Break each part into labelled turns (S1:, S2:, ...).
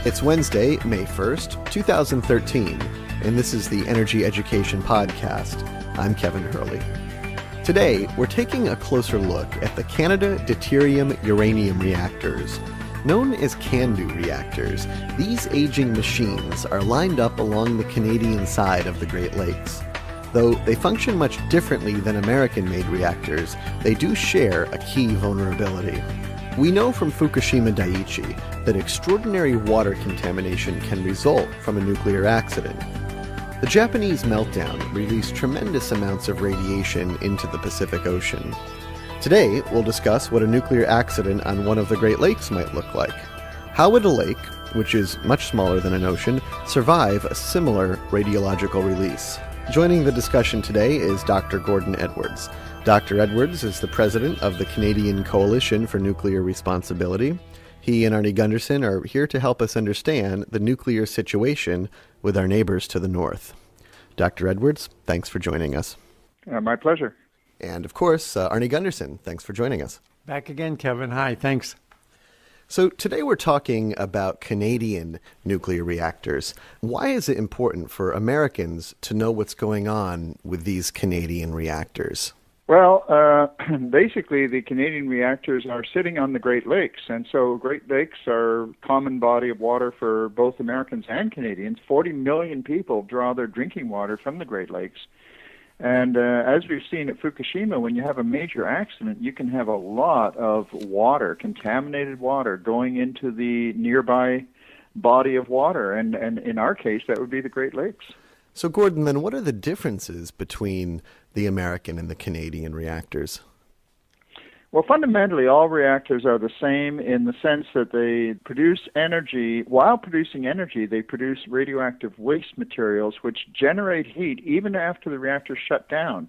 S1: It's Wednesday, May 1st, 2013, and this is the Energy Education Podcast. I'm Kevin Hurley. Today, we're taking a closer look at the Canada Deuterium Uranium Reactors. Known as CANDU reactors, these aging machines are lined up along the Canadian side of the Great Lakes. Though they function much differently than American-made reactors, they do share a key vulnerability. We know from Fukushima Daiichi that extraordinary water contamination can result from a nuclear accident. The Japanese meltdown released tremendous amounts of radiation into the Pacific Ocean. Today, we'll discuss what a nuclear accident on one of the Great Lakes might look like. How would a lake, which is much smaller than an ocean, survive a similar radiological release? Joining the discussion today is Dr. Gordon Edwards. Dr. Edwards is the president of the Canadian Coalition for Nuclear Responsibility. He and Arnie Gundersen are here to help us understand the nuclear situation with our neighbors to the north. Dr. Edwards, thanks for joining us.
S2: My pleasure.
S1: And of course, Arnie Gundersen, thanks for joining us.
S3: Back again, Kevin. Hi, thanks.
S1: So today we're talking about Canadian nuclear reactors. Why is it important for Americans to know what's going on with these Canadian reactors?
S2: Well, basically the Canadian reactors are sitting on the Great Lakes, and so Great Lakes are a common body of water for both Americans and Canadians. 40 million people draw their drinking water from the Great Lakes. And as we've seen at Fukushima, when you have a major accident, you can have a lot of water, contaminated water, going into the nearby body of water. And in our case, that would be the Great Lakes.
S1: So, Gordon, then what are the differences between the American and the Canadian reactors?
S2: Well, fundamentally, all reactors are the same in the sense that they produce energy. While producing energy, they produce radioactive waste materials which generate heat even after the reactor shut down.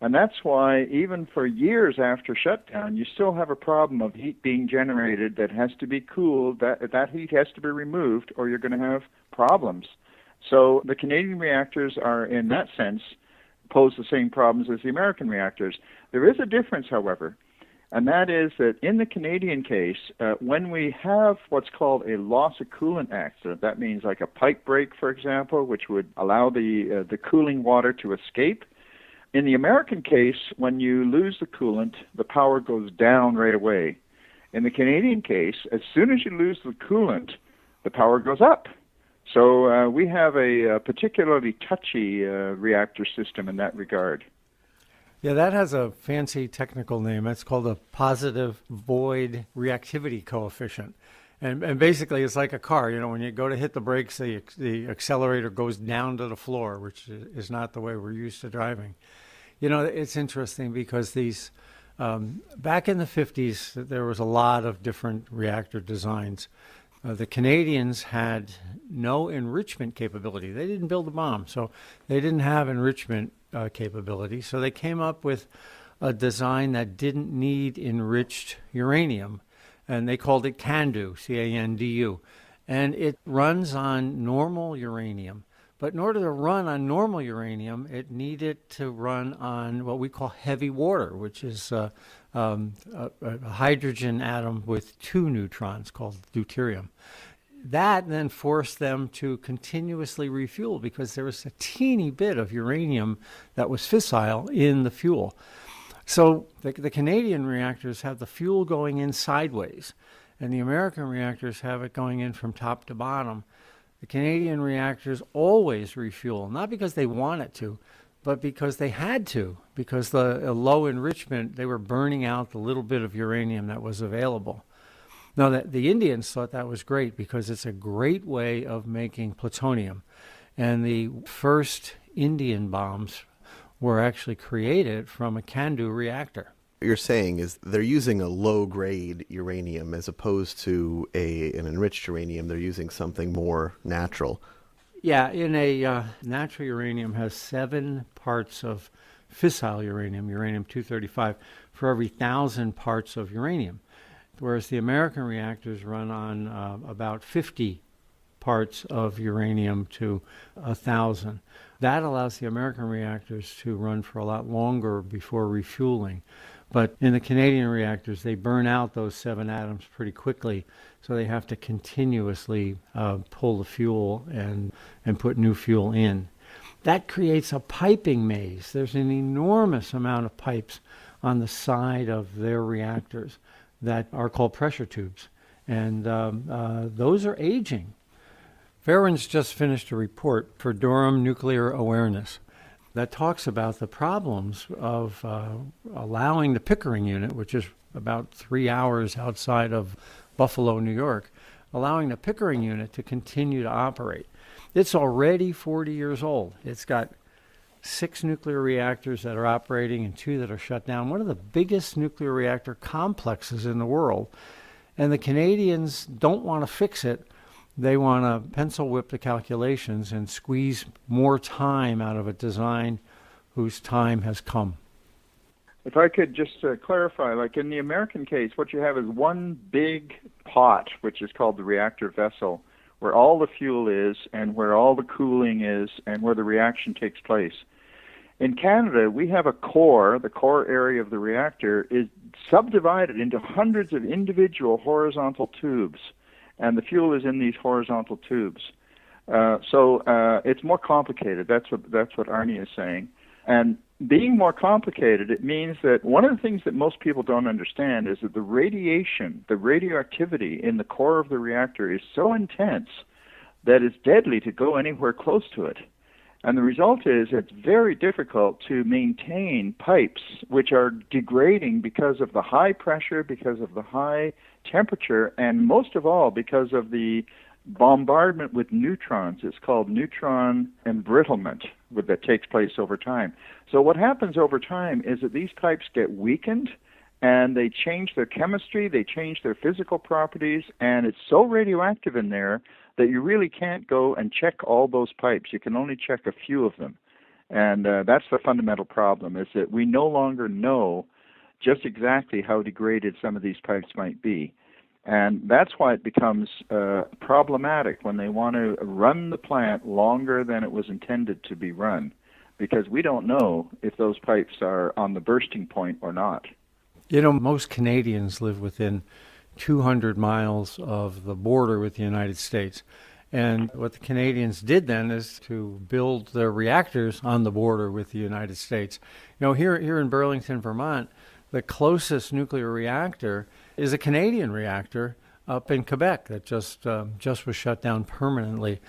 S2: And that's why even for years after shutdown, you still have a problem of heat being generated that has to be cooled. That heat has to be removed or you're going to have problems. So the Canadian reactors are, in that sense, pose the same problems as the American reactors. There is a difference, however. And that is that in the Canadian case, when we have what's called a loss of coolant accident, that means like a pipe break, for example, which would allow the cooling water to escape. In the American case, when you lose the coolant, the power goes down right away. In the Canadian case, as soon as you lose the coolant, the power goes up. So we have a particularly touchy reactor system in that regard.
S3: Yeah, that has a fancy technical name. It's called a positive void reactivity coefficient. And basically, it's like a car. You know, when you go to hit the brakes, the accelerator goes down to the floor, which is not the way we're used to driving. You know, it's interesting because these, back in the 50s, there was a lot of different reactor designs. The Canadians had no enrichment capability. They didn't build a bomb, so they didn't have enrichment capability. So they came up with a design that didn't need enriched uranium, and they called it CANDU, C-A-N-D-U. And it runs on normal uranium. But in order to run on normal uranium, it needed to run on what we call heavy water, which is a hydrogen atom with 2 neutrons called deuterium. That then forced them to continuously refuel because there was a teeny bit of uranium that was fissile in the fuel. So the Canadian reactors have the fuel going in sideways, and the American reactors have it going in from top to bottom. The Canadian reactors always refuel, not because they wanted to, but because they had to, because the low enrichment, they were burning out the little bit of uranium that was available. Now, the Indians thought that was great because it's a great way of making plutonium. And the first Indian bombs were actually created from a CANDU reactor.
S1: What you're saying is they're using a low-grade uranium as opposed to an enriched uranium. They're using something more natural.
S3: Yeah, in a natural uranium has 7 parts of fissile uranium, uranium-235, for every 1,000 parts of uranium, whereas the American reactors run on about 50 parts of uranium to 1,000. That allows the American reactors to run for a lot longer before refueling. But in the Canadian reactors, they burn out those 7 atoms pretty quickly, So they have to continuously pull the fuel and put new fuel in. That creates a piping maze. There's an enormous amount of pipes on the side of their reactors that are called pressure tubes. And those are aging. Farron's just finished a report for Durham Nuclear Awareness that talks about the problems of allowing the Pickering unit, which is about 3 hours outside of Buffalo, New York, allowing the Pickering unit to continue to operate. It's already 40 years old. It's got 6 nuclear reactors that are operating and 2 that are shut down, one of the biggest nuclear reactor complexes in the world. And the Canadians don't want to fix it. They want to pencil whip the calculations and squeeze more time out of a design whose time has come.
S2: If I could just clarify, like in the American case, what you have is one big pot, which is called the reactor vessel, where all the fuel is and where all the cooling is and where the reaction takes place. In Canada, we have a core. The core area of the reactor is subdivided into hundreds of individual horizontal tubes, and the fuel is in these horizontal tubes. So it's more complicated. That's what Arnie is saying. And being more complicated, it means that one of the things that most people don't understand is that the radiation, the radioactivity in the core of the reactor is so intense that it's deadly to go anywhere close to it. And the result is it's very difficult to maintain pipes which are degrading because of the high pressure, because of the high temperature, and most of all because of the bombardment with neutrons. It's called neutron embrittlement that takes place over time. So what happens over time is that these pipes get weakened and they change their chemistry, they change their physical properties, and it's so radioactive in there that you really can't go and check all those pipes. You can only check a few of them. And that's the fundamental problem, is that we no longer know just exactly how degraded some of these pipes might be. And that's why it becomes problematic when they want to run the plant longer than it was intended to be run, because we don't know if those pipes are on the bursting point or not.
S3: You know, most Canadians live within 200 miles of the border with the United States. And what the Canadians did then is to build their reactors on the border with the United States. You know, here in Burlington, Vermont, the closest nuclear reactor is a Canadian reactor up in Quebec that just was shut down permanently.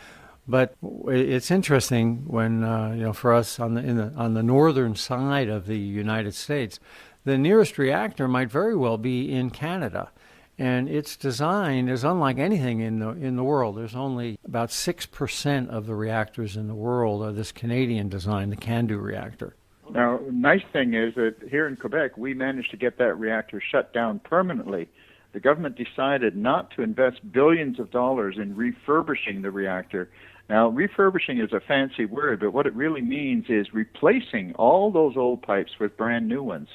S3: But it's interesting when for us on the northern side of the United States, the nearest reactor might very well be in Canada, and its design is unlike anything in the world. There's only about 6% of the reactors in the world are this Canadian design, the CANDU reactor.
S2: Now, nice thing is that here in Quebec, we managed to get that reactor shut down permanently. The government decided not to invest billions of dollars in refurbishing the reactor. Now, refurbishing is a fancy word, but what it really means is replacing all those old pipes with brand new ones.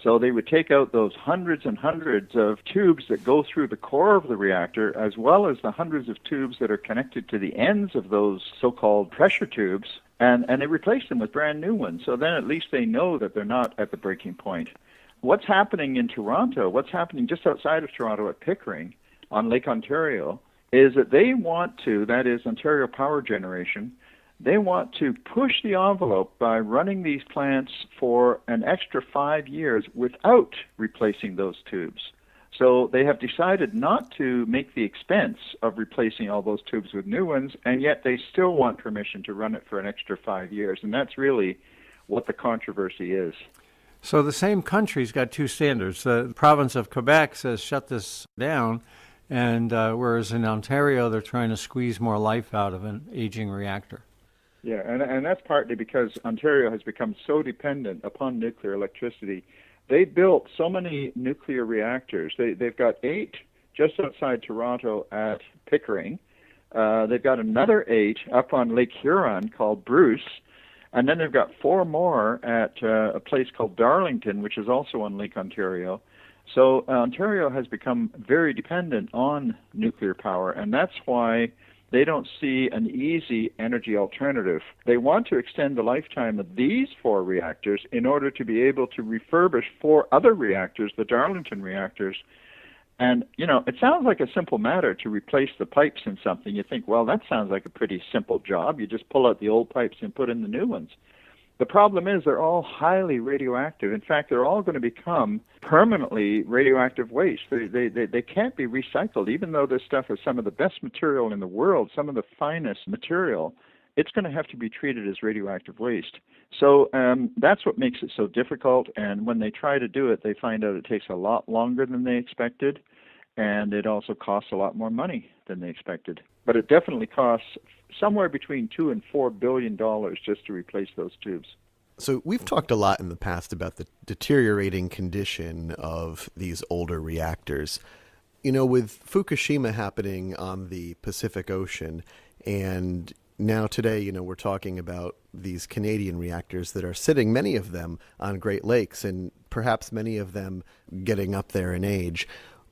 S2: So they would take out those hundreds and hundreds of tubes that go through the core of the reactor, as well as the hundreds of tubes that are connected to the ends of those so-called pressure tubes, and they replace them with brand new ones. So then at least they know that they're not at the breaking point. What's happening in Toronto, what's happening just outside of Toronto at Pickering on Lake Ontario, is that they want to, that is Ontario Power Generation, they want to push the envelope by running these plants for an extra 5 years without replacing those tubes. So they have decided not to make the expense of replacing all those tubes with new ones, and yet they still want permission to run it for an extra 5 years. And that's really what the controversy is.
S3: So the same country's got two standards. The province of Quebec says shut this down, and whereas in Ontario they're trying to squeeze more life out of an aging reactor.
S2: Yeah, and that's partly because Ontario has become so dependent upon nuclear electricity. They built so many nuclear reactors. They've got 8 just outside Toronto at Pickering. They've got another 8 up on Lake Huron called Bruce. And then they've got 4 more at a place called Darlington, which is also on Lake Ontario. So Ontario has become very dependent on nuclear power, and that's why they don't see an easy energy alternative. They want to extend the lifetime of these 4 reactors in order to be able to refurbish 4 other reactors, the Darlington reactors, And, it sounds like a simple matter to replace the pipes in something. You think, well, that sounds like a pretty simple job. You just pull out the old pipes and put in the new ones. The problem is they're all highly radioactive. In fact, they're all going to become permanently radioactive waste. They can't be recycled. Even though this stuff is some of the best material in the world, some of the finest material, it's going to have to be treated as radioactive waste. So that's what makes it so difficult. And when they try to do it, they find out it takes a lot longer than they expected. And it also costs a lot more money than they expected. But it definitely costs somewhere between $2 and $4 billion just to replace those tubes.
S1: So we've talked a lot in the past about the deteriorating condition of these older reactors. With Fukushima happening on the Pacific Ocean, and now today, we're talking about these Canadian reactors that are sitting, many of them, on Great Lakes, and perhaps many of them getting up there in age.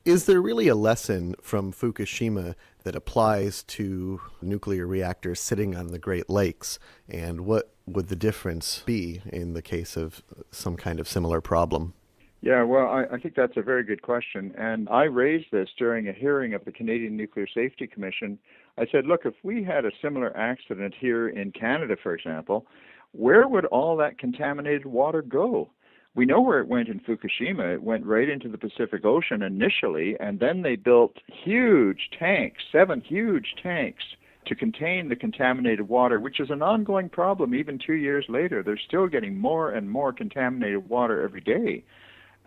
S1: Is there really a lesson from Fukushima that applies to nuclear reactors sitting on the Great Lakes? And what would the difference be in the case of some kind of similar problem?
S2: Yeah, well, I think that's a very good question. And I raised this during a hearing of the Canadian Nuclear Safety Commission. I said, look, if we had a similar accident here in Canada, for example, where would all that contaminated water go? We know where it went in Fukushima. It went right into the Pacific Ocean initially, and then they built huge tanks, 7 huge tanks, to contain the contaminated water, which is an ongoing problem even 2 years later. They're still getting more and more contaminated water every day.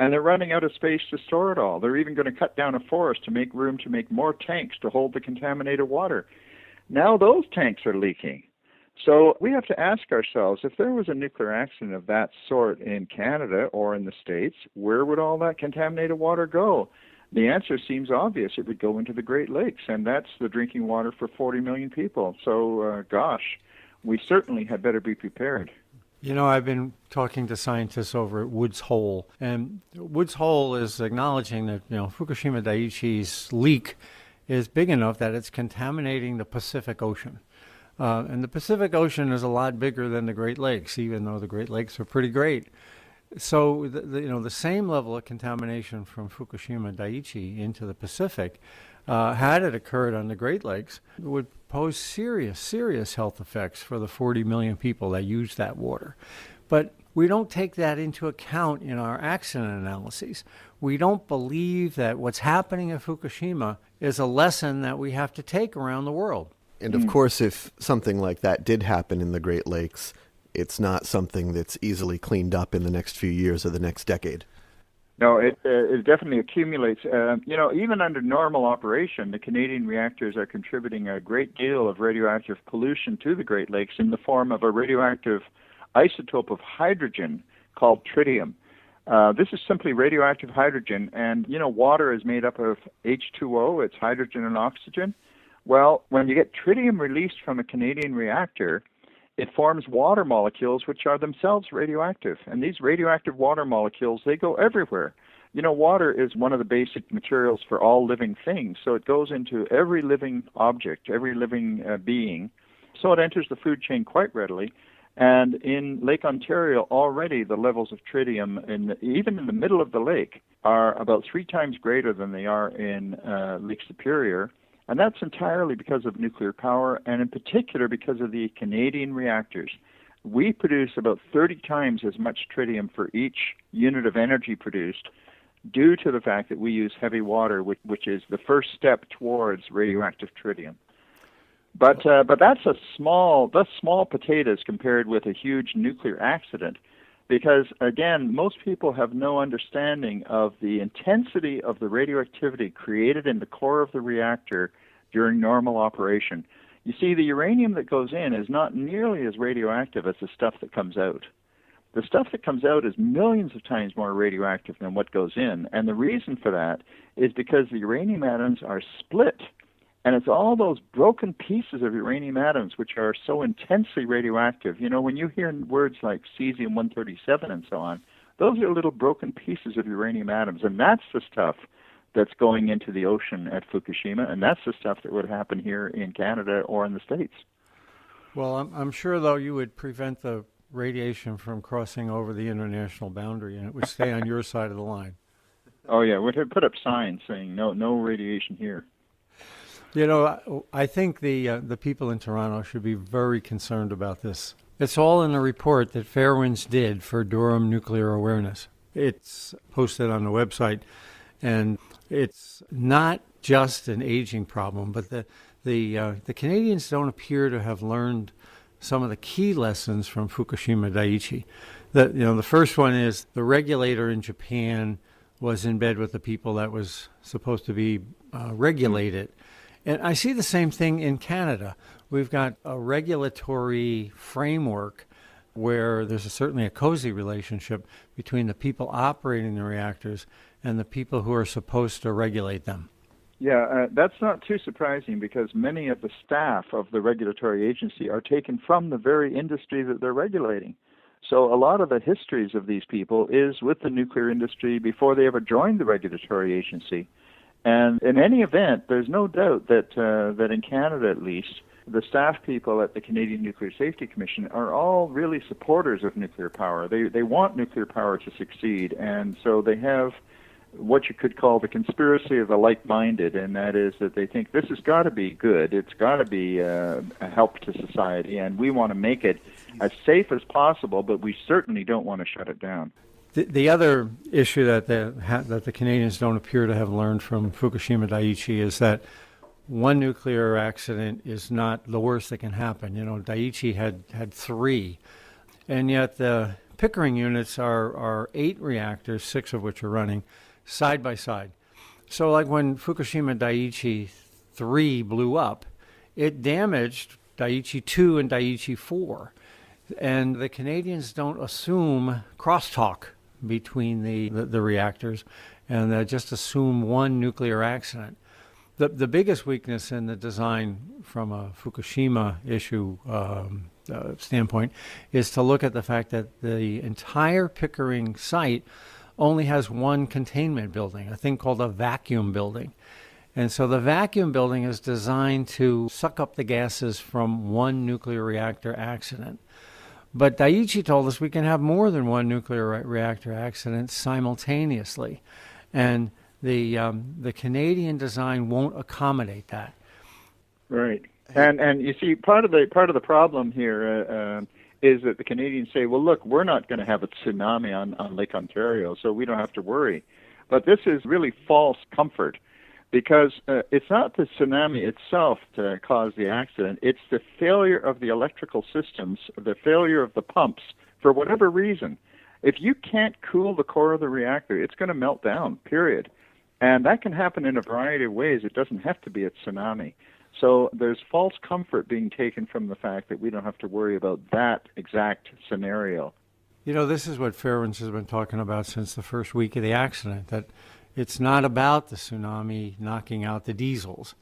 S2: And they're running out of space to store it all. They're even going to cut down a forest to make room to make more tanks to hold the contaminated water. Now those tanks are leaking. So we have to ask ourselves, if there was a nuclear accident of that sort in Canada or in the States, where would all that contaminated water go? The answer seems obvious. It would go into the Great Lakes, and that's the drinking water for 40 million people. So, we certainly had better be prepared.
S3: I've been talking to scientists over at Woods Hole, and Woods Hole is acknowledging that, Fukushima Daiichi's leak is big enough that it's contaminating the Pacific Ocean. And the Pacific Ocean is a lot bigger than the Great Lakes, even though the Great Lakes are pretty great. So, the same level of contamination from Fukushima Daiichi into the Pacific, had it occurred on the Great Lakes, would pose serious health effects for the 40 million people that use that water. But we don't take that into account in our accident analyses. We don't believe that what's happening at Fukushima is a lesson that we have to take around the world.
S1: And of course, if something like that did happen in the Great Lakes, it's not something that's easily cleaned up in the next few years or the next decade.
S2: No, it definitely accumulates. Even under normal operation, the Canadian reactors are contributing a great deal of radioactive pollution to the Great Lakes in the form of a radioactive isotope of hydrogen called tritium. This is simply radioactive hydrogen, and, water is made up of H2O, it's hydrogen and oxygen. Well, when you get tritium released from a Canadian reactor, it forms water molecules which are themselves radioactive. And these radioactive water molecules, they go everywhere. Water is one of the basic materials for all living things. So it goes into every living object, every living being. So it enters the food chain quite readily. And in Lake Ontario, already the levels of tritium, even in the middle of the lake, are about 3 times greater than they are in Lake Superior. And that's entirely because of nuclear power, and in particular because of the Canadian reactors. We produce about 30 times as much tritium for each unit of energy produced due to the fact that we use heavy water, which is the first step towards radioactive tritium. But that's small potatoes compared with a huge nuclear accident, because, again, most people have no understanding of the intensity of the radioactivity created in the core of the reactor during normal operation. You see, the uranium that goes in is not nearly as radioactive as the stuff that comes out. The stuff that comes out is millions of times more radioactive than what goes in, and the reason for that is because the uranium atoms are split. And it's all those broken pieces of uranium atoms which are so intensely radioactive. When you hear words like cesium-137 and so on, those are little broken pieces of uranium atoms. And that's the stuff that's going into the ocean at Fukushima, and that's the stuff that would happen here in Canada or in the States.
S3: Well, I'm sure, though, you would prevent the radiation from crossing over the international boundary, and it would stay on your side of the line.
S2: Oh, yeah, we had put up signs saying no radiation here.
S3: I think the people in Toronto should be very concerned about this. It's all in the report that Fairwinds did for Durham Nuclear Awareness. It's posted on the website, and it's not just an aging problem, but the Canadians don't appear to have learned some of the key lessons from Fukushima Daiichi. The first one is the regulator in Japan was in bed with the people that was supposed to be regulated. And I see the same thing in Canada. We've got a regulatory framework where there's certainly a cozy relationship between the people operating the reactors and the people who are supposed to regulate them.
S2: Yeah, that's not too surprising because many of the staff of the regulatory agency are taken from the very industry that they're regulating. So a lot of the histories of these people is with the nuclear industry before they ever joined the regulatory agency. And in any event, there's no doubt that that in Canada at least, the staff people at the Canadian Nuclear Safety Commission are all really supporters of nuclear power. They want nuclear power to succeed, and so they have what you could call the conspiracy of the like-minded, and that is that they think this has got to be good, it's got to be a help to society, and we want to make it as safe as possible, but we certainly don't want to shut it down.
S3: The other issue that the Canadians don't appear to have learned from Fukushima Daiichi is that one nuclear accident is not the worst that can happen. Daiichi had 3, and yet the Pickering units are 8 reactors, 6 of which are running, side by side. So like when Fukushima Daiichi 3 blew up, it damaged Daiichi 2 and Daiichi 4. And the Canadians don't assume crosstalk between the reactors and just assume one nuclear accident. The biggest weakness in the design from a Fukushima issue standpoint is to look at the fact that the entire Pickering site only has one containment building, a thing called a vacuum building. And so the vacuum building is designed to suck up the gases from one nuclear reactor accident. But Daiichi told us we can have more than one nuclear reactor accident simultaneously. And the Canadian design won't accommodate that.
S2: Right. And you see, part of the problem here is that the Canadians say, well, look, we're not going to have a tsunami on Lake Ontario, so we don't have to worry. But this is really false comfort, because it's not the tsunami itself to cause the accident. It's the failure of the electrical systems, the failure of the pumps, for whatever reason. If you can't cool the core of the reactor, it's going to melt down, period. And that can happen in a variety of ways. It doesn't have to be a tsunami. So there's false comfort being taken from the fact that we don't have to worry about that exact scenario.
S3: This is what Fairwinds has been talking about since the first week of the accident, that it's not about the tsunami knocking out the diesels.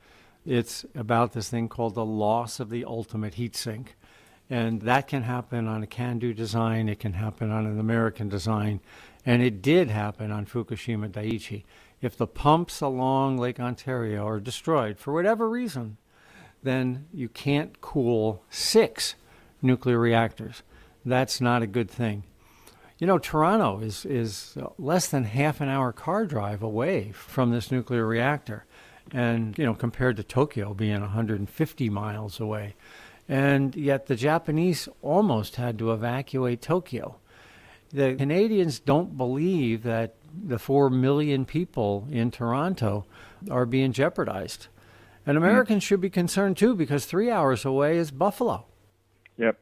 S3: It's about this thing called the loss of the ultimate heat sink. And that can happen on a CANDU design. It can happen on an American design. And it did happen on Fukushima Daiichi. If the pumps along Lake Ontario are destroyed for whatever reason, then you can't cool 6 nuclear reactors. That's not a good thing. Toronto is less than half an hour car drive away from this nuclear reactor. And, compared to Tokyo being 150 miles away. And yet the Japanese almost had to evacuate Tokyo. The Canadians don't believe that the 4 million people in Toronto are being jeopardized. And Americans should be concerned, too, because 3 hours away is Buffalo.
S2: Yep.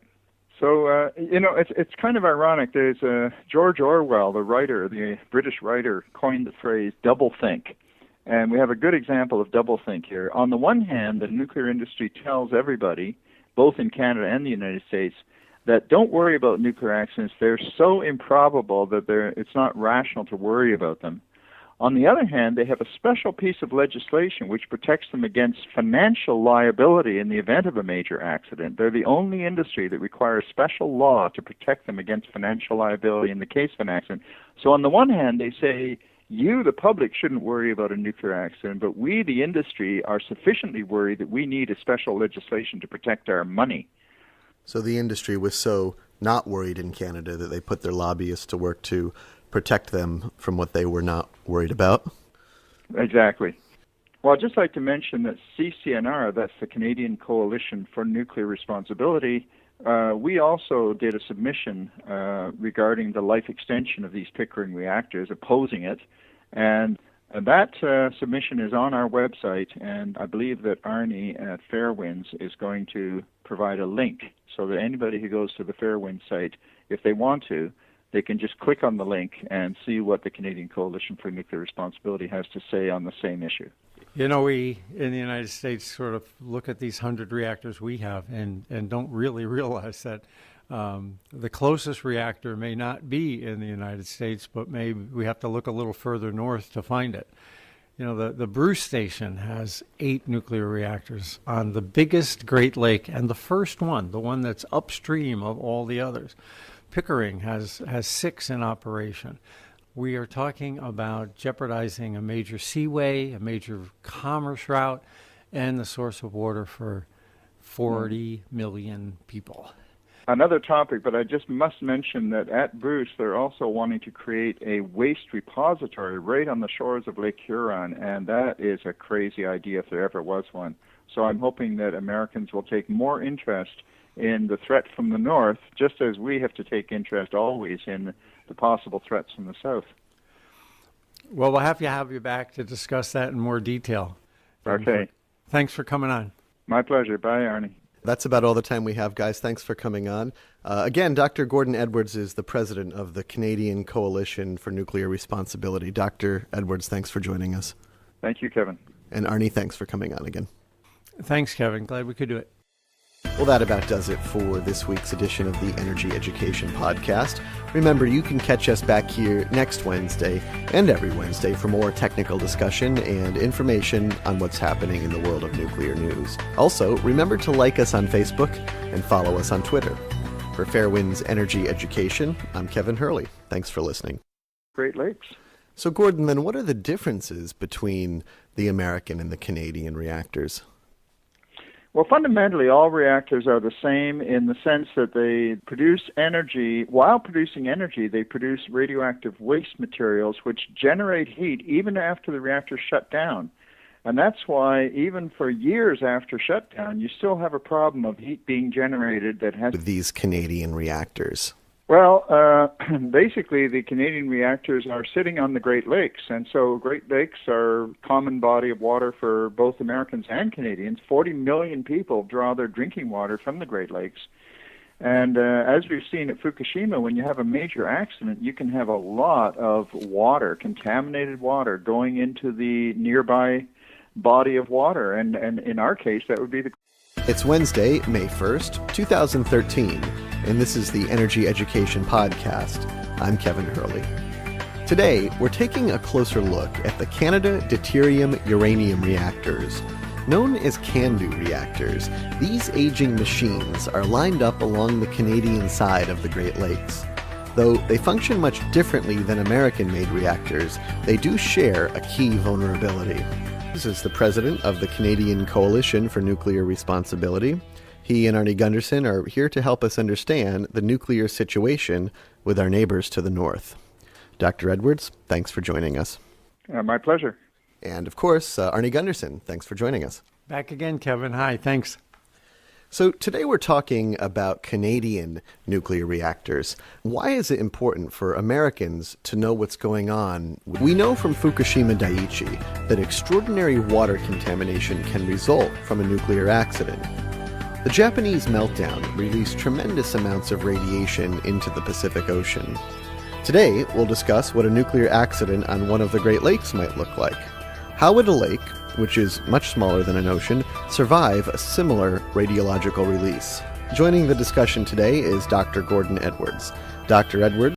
S2: So, it's kind of ironic. There's George Orwell, the British writer, coined the phrase doublethink. And we have a good example of doublethink here. On the one hand, the nuclear industry tells everybody, both in Canada and the United States, that don't worry about nuclear accidents. They're so improbable that it's not rational to worry about them. On the other hand, they have a special piece of legislation which protects them against financial liability in the event of a major accident. They're the only industry that requires special law to protect them against financial liability in the case of an accident. So on the one hand, they say, you, the public, shouldn't worry about a nuclear accident, but we, the industry, are sufficiently worried that we need a special legislation to protect our money.
S1: So the industry was so not worried in Canada that they put their lobbyists to work to protect them from what they were not worried about.
S2: Exactly. Well, I'd just like to mention that CCNR, that's the Canadian Coalition for Nuclear Responsibility, we also did a submission regarding the life extension of these Pickering reactors, opposing it, and that submission is on our website, and I believe that Arnie at Fairwinds is going to provide a link so that anybody who goes to the Fairwinds site, if they want to, they can just click on the link and see what the Canadian Coalition for Nuclear Responsibility has to say on the same issue.
S3: You know, we in the United States sort of look at these 100 reactors we have and don't really realize that the closest reactor may not be in the United States, but maybe we have to look a little further north to find it. You know, the Bruce Station has 8 nuclear reactors on the biggest Great Lake, and the first one, the one that's upstream of all the others. Pickering has 6 in operation. We are talking about jeopardizing a major seaway, a major commerce route, and the source of water for 40 million people.
S2: Another topic, but I just must mention that at Bruce, they're also wanting to create a waste repository right on the shores of Lake Huron, and that is a crazy idea if there ever was one. So I'm hoping that Americans will take more interest in the threat from the north, just as we have to take interest always in the possible threats from the south.
S3: Well, we'll have you back to discuss that in more detail.
S2: Okay.
S3: Thanks for coming on.
S2: My pleasure. Bye, Arnie.
S1: That's about all the time we have, guys. Thanks for coming on. Again, Dr. Gordon Edwards is the president of the Canadian Coalition for Nuclear Responsibility. Dr. Edwards, thanks for joining us.
S2: Thank you, Kevin.
S1: And Arnie, thanks for coming on again.
S3: Thanks, Kevin. Glad we could do it.
S1: Well, that about does it for this week's edition of the Energy Education Podcast. Remember, you can catch us back here next Wednesday and every Wednesday for more technical discussion and information on what's happening in the world of nuclear news. Also, remember to like us on Facebook and follow us on Twitter. For Fairwinds Energy Education, I'm Kevin Hurley. Thanks for listening.
S2: Great Lakes.
S1: So, Gordon, then what are the differences between the American and the Canadian reactors?
S2: Well, fundamentally, all reactors are the same in the sense that they produce energy. While producing energy, they produce radioactive waste materials which generate heat even after the reactor shut down. And that's why even for years after shutdown, you still have a problem of heat being generated that has...
S1: With these Canadian reactors?
S2: Well, basically, the Canadian reactors are sitting on the Great Lakes, and so Great Lakes are a common body of water for both Americans and Canadians. 40 million people draw their drinking water from the Great Lakes. And as we've seen at Fukushima, when you have a major accident, you can have a lot of water, contaminated water, going into the nearby body of water, and in our case, that would be the...
S1: It's Wednesday, May 1st, 2013, and this is the Energy Education Podcast. I'm Kevin Hurley. Today, we're taking a closer look at the Canada Deuterium Uranium Reactors. Known as CANDU reactors, these aging machines are lined up along the Canadian side of the Great Lakes. Though they function much differently than American-made reactors, they do share a key vulnerability. This is the president of the Canadian Coalition for Nuclear Responsibility. He and Arnie Gundersen are here to help us understand the nuclear situation with our neighbors to the north. Dr. Edwards, thanks for joining us.
S2: My pleasure.
S1: And of course, Arnie Gundersen, thanks for joining us.
S3: Back again, Kevin. Hi, thanks.
S1: So today we're talking about Canadian nuclear reactors. Why is it important for Americans to know what's going on? We know from Fukushima Daiichi that extraordinary water contamination can result from a nuclear accident. The Japanese meltdown released tremendous amounts of radiation into the Pacific Ocean. Today, we'll discuss what a nuclear accident on one of the Great Lakes might look like. How would a lake, which is much smaller than an ocean, survive a similar radiological release? Joining the discussion today is Dr. Gordon Edwards. Dr. Edwards